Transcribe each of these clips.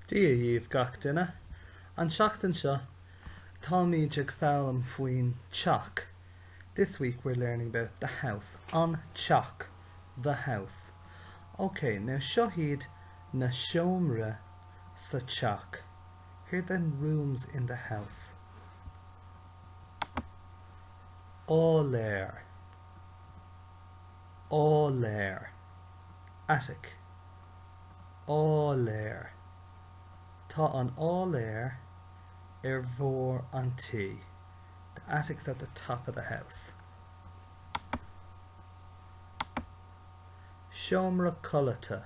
Dia Yves gach duine, an seachtain seo, táimid ag foghlaim faoin teach. This week we're learning about the house, an teach, the house. Okay, now seo hiad na seomra sa teach. Here are the rooms in the house. Áiléir, áiléir, attic, áiléir. Tá an áiléir ar bhór an tí. The attic's at the top of the house. Seomra culata,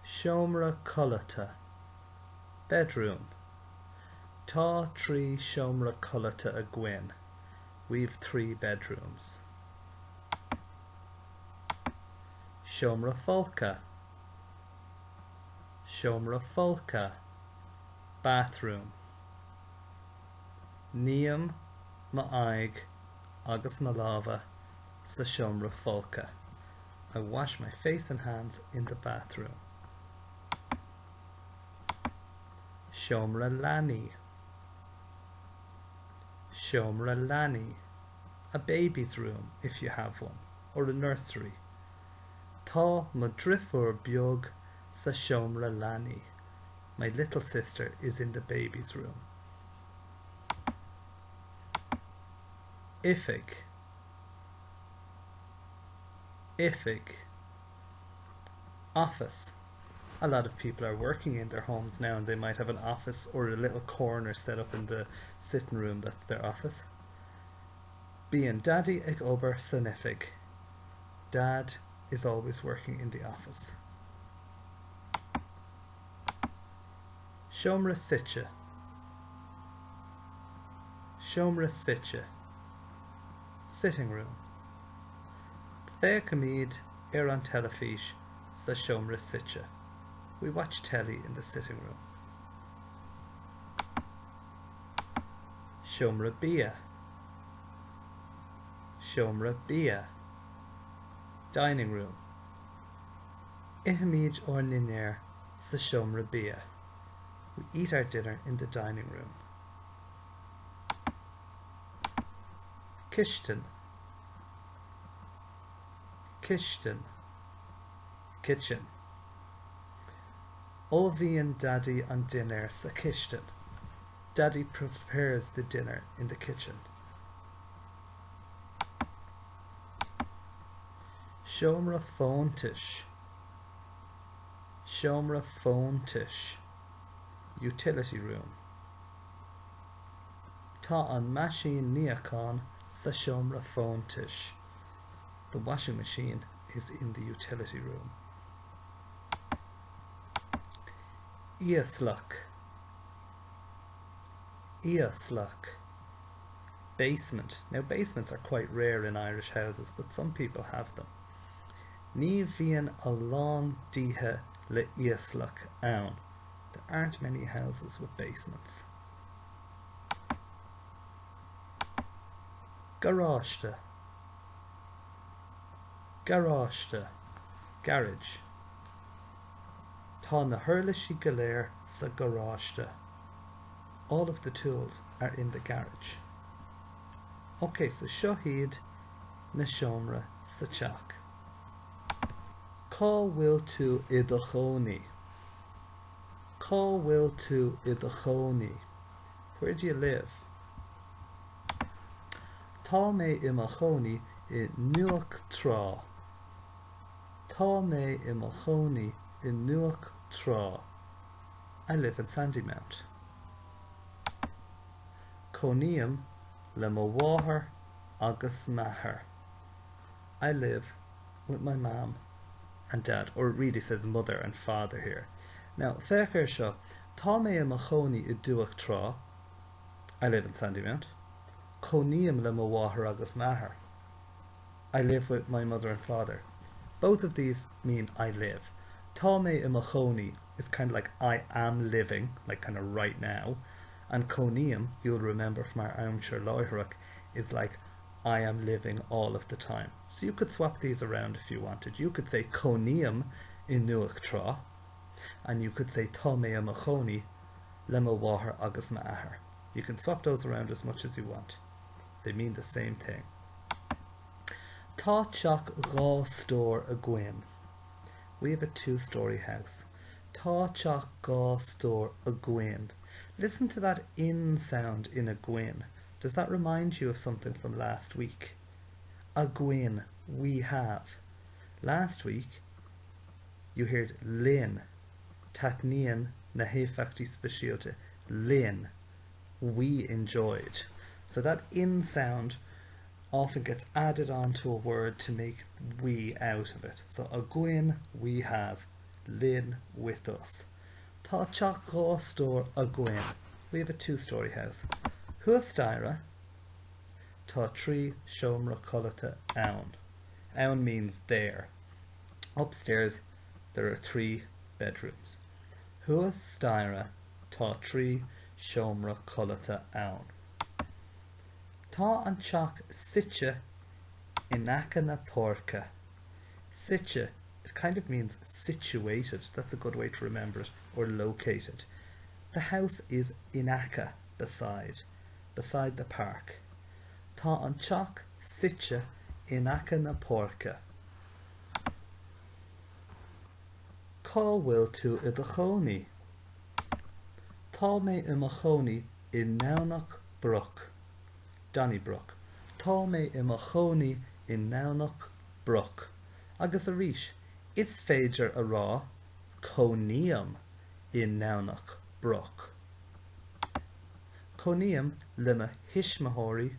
seomra culata, bedroom. Tá trí seomra culata a gcuin. We've 3 bedrooms. Seomra folca, seomra folca, bathroom. Níam ma aig agus na lava sa seomra folca. I wash my face and hands in the bathroom. Seomra lani, seomra lani, a baby's room if you have one, or a nursery. Tá mo drifur beag sa seomra lani. My little sister is in the baby's room. Ifig, ifig, office. A lot of people are working in their homes now and they might have an office or a little corner set up in the sitting room that's their office. Bíonn daddy ag obair san ifig. Dad is always working in the office. Seomra sitche, seomra sitche, sitting room. Béimid ar an telefís sa seomra sitche. We watch telly in the sitting room. Seomra bia, seomra bia, dining room. Béimid or ninair sa seomra bia. We eat our dinner in the dining room. Kishtin, kishtin, kitchen. Óbhíonn daddy an dinner sa kishtin. Daddy prepares the dinner in the kitchen. Seomra fóntais, seomra fóntais, utility room. Tá an machine níocán sa seomra fóntais. The washing machine is in the utility room. Íoslach, íoslach, basement. Now basements are quite rare in Irish houses, but some people have them. Ní bhíonn a lán dithe le íoslach ann. There aren't many houses with basements. Garáiste, garáiste, garage. Tá na hurlaisí go léir sa garáiste. All of the tools are in the garage. Okay, so seo hiad na seomra sa teach. Cá bhfuil tú I do chónaí? Cá bhfuil tú I do chónaí? Where do you live? Tá mé I mo chónaí I nDumhach trá. Tá mé I mo chónaí I nDumhach trá. I live in Sandymount. Chónaíam le mo mháthair agus mathair. I live with my mom and dad, or it really says mother and father here. Now, féachar seo, tá mé I mo chónaí I nDumhach trá. I live in Sandymount. Chónaíam le mo mháthair agus mathair. I live with my mother and father. Both of these mean I live. Tá mé I mo chónaí is kind of like I am living, like kind of right now. And chónaíam, you'll remember from our Amshire Láithreach, is like I am living all of the time. So you could swap these around if you wanted. You could say chónaíam I nDumhach trá, And you could say tá mé am a chónaí le mo bháthair agus ma athair. You can swap those around as much as you want. They mean the same thing. Tá teach dhá stór a gcuin. We have a 2-story house. Tá teach dhá stór a gcuin. Listen to that in sound in a gcuin. Does that remind you of something from last week? A gcuin, we have. Last week, you heard lin, tatníon na héifeachtaí speisialta. Lin, we enjoyed. So that in sound often gets added onto a word to make we out of it. So a gcuin, we have. Lin, with us. Tá teach dhá stór a gcuin. We have a 2-story house. Huastaira, tá trí seomra culata ann. Ann means there. Upstairs, there are 3 bedrooms. Huastaira, tá trí seomra culata ann. Tá an teach sitse in aice na porca. Sitse, it kind of means situated. That's a good way to remember it, or located. The house is in aice, beside the park. Tá an teach sitse in aice na porca. Cá bhfuil tú I do chónaí? Tá mé I mo chónaí in nDumhach Broc. Donnybrook. Tá mé I mo chónaí in nDumhach Broc. Agus a rís, is féidir a rá chónaíam in nDumhach Broc. Chónaíam le mo hismeóirí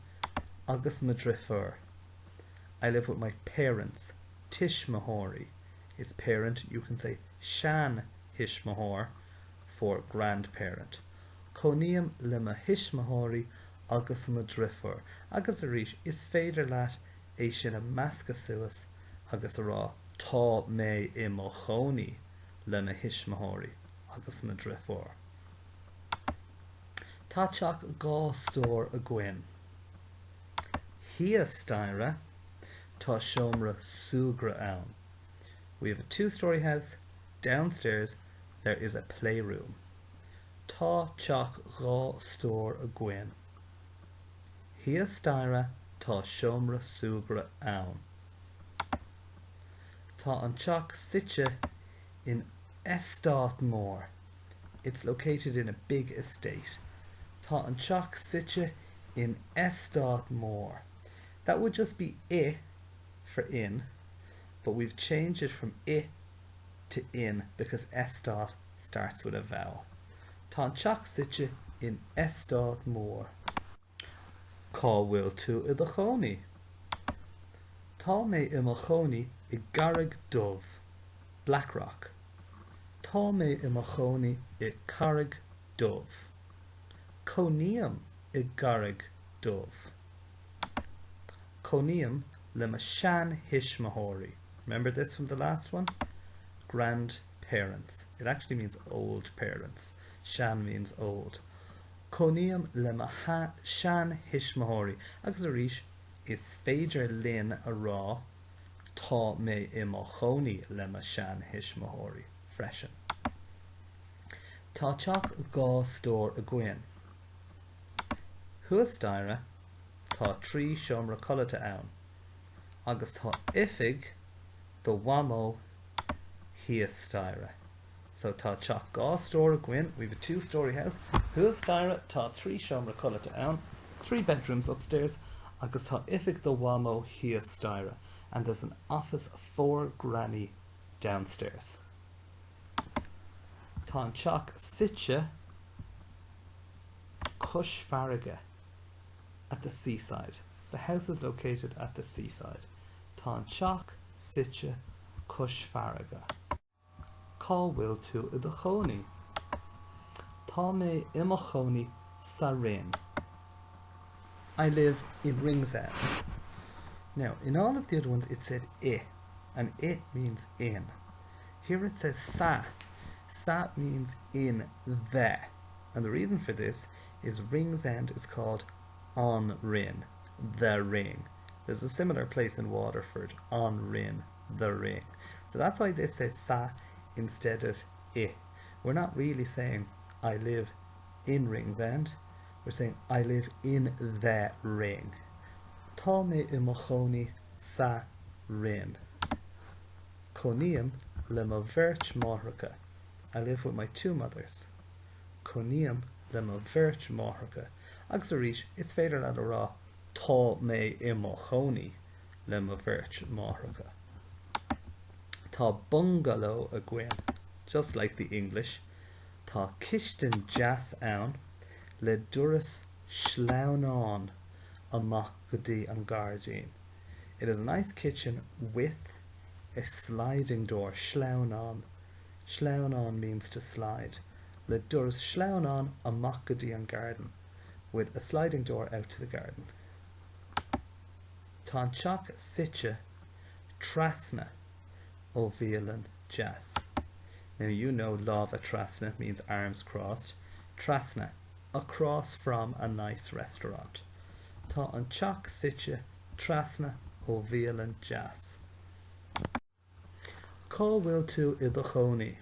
agus mo drifur. I live with my parents. Tishmeóirí is parent. You can say sean hismeóir for grandparent. Chónaíam le mo hismeóirí agus mo drifur. Agus a rís, is féidir leat é sin a measca suas agus a rá tá mé I mo chónaí le mo hismeóirí agus mo drifur. Tá teach dhá stór a gcuin. Huastaira, tá seomra suagra ann. We have a 2-story house. Downstairs, there is a playroom. Tá teach dhá stór a gcuin. Huastaira, tá seomra suagra ann. Tá an teach sitse in Estate Mór. It's located in a big estate. Tá an teach sitse in Estate Mór. That would just be I for in, but we've changed it from I to in because Estate starts with a vowel. Tá an teach sitse in Estate Mór. Cá bhfuil tú I do chónaí? Tá mé I mo chónaí I Garreg Dubh, Blackrock. Tá mé I mo chónaí I Carreg Dubh. Chónaíam I Garreg Dubh. Chónaíam le mo sean hismeóirí. Remember this from the last one? Grandparents. It actually means old parents. Sean means old. Chónaíam le mo sean hismeóirí. Agus a rís, is féidir linn a rá tá mé I mo chónaí le mo sean hismeóirí. Freisin. Tá teach dhá stór a gcuin. Huastaira, tá trí seomra culata ann. Agus tá ifig do bhamó Huastaira. So tá teach dhá stór a gcuin. We have a 2-story house. Huastaira, tá trí seomra culata ann. 3 bedrooms upstairs. Agus tá ifig do bhamó Huastaira. And there's an office for granny downstairs. Tá an teach sitse Cushfarraga at the seaside. The house is located at the seaside. Tá an teach sitse Cushfarraga. Cá bhfuil tú I do chónaí? Tá mé I mo chónaí sa Rinn. I live in Ringsend. Now, in all of the other ones it said I, and it means in. Here it says sa. Sa means in the. And the reason for this is Ringsend is called on Rinn, the ring. There's a similar place in Waterford, on Rinn, the ring. So that's why this says sa instead of I. we're not really saying I live in Ringsend. We're saying I live in the ring. Tá mé I mo chónaí sa Rinn. Coníam le mo bhirt máthracha. I live with my two mothers. Coníam le mo bhirt máthracha. Agus a rís, is féidir le rá tá mé I mo chónaí le mo bhirt máthracha. Tá bungalow a gcuin, just like the English. Tá cistinn deas ann le duras sleamhnán amach go dtí an gardín. It is a nice kitchen with a sliding door. Sleamhnán. Sleamhnán means to slide. Le duras sleamhnán amach go dtí an garden, with a sliding door out to the garden. Tá an teach site trasna ó bhéilean deas. Now you know lava trasna means arms crossed. Trasna, across from a nice restaurant. Tá an teach site trasna ó bhéilean deas. Cá bhfuil tú I do chónaí?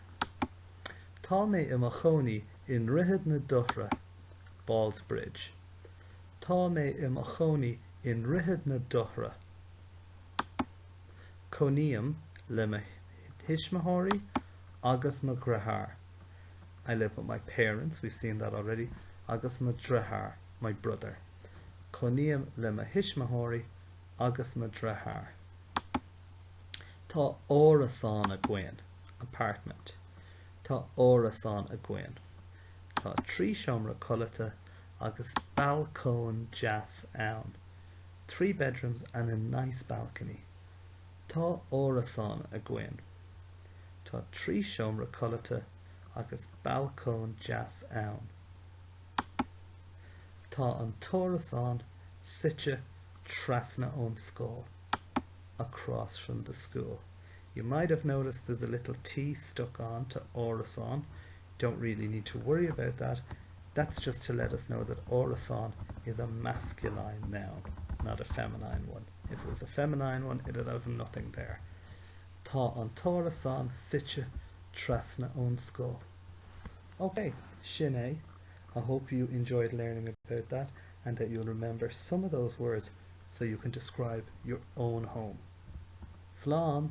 Tá mé I mo chónaí in Rithid na Duhra, Ballsbridge. Tá mé I mo chónaí in Rithid na Duhra. Coníam le mo hismeóirí agus mo gcruthair. I live with my parents, we've seen that already. Agus mo druthair, my brother. Coníam le mo hismeóirí agus mo druthair. Tá órasán a gcuin, apartment. Tá órasán a gcuin. Tá trí seomra culata agus balcón deas ann. 3 bedrooms and a nice balcony. Tá órasán a gcuin. Tá trí seomra culata agus balcón deas ann. Tá an tórasán site trasna ón scóil, across from the school. You might have noticed there's a little T stuck on to órasán. Don't really need to worry about that. That's just to let us know that órasán is a masculine noun, not a feminine one. If it was a feminine one, it'd have nothing there. Tá an tórasán site trasna ón scóil. Okay, sin é. I hope you enjoyed learning about that and that you'll remember some of those words so you can describe your own home. Slán!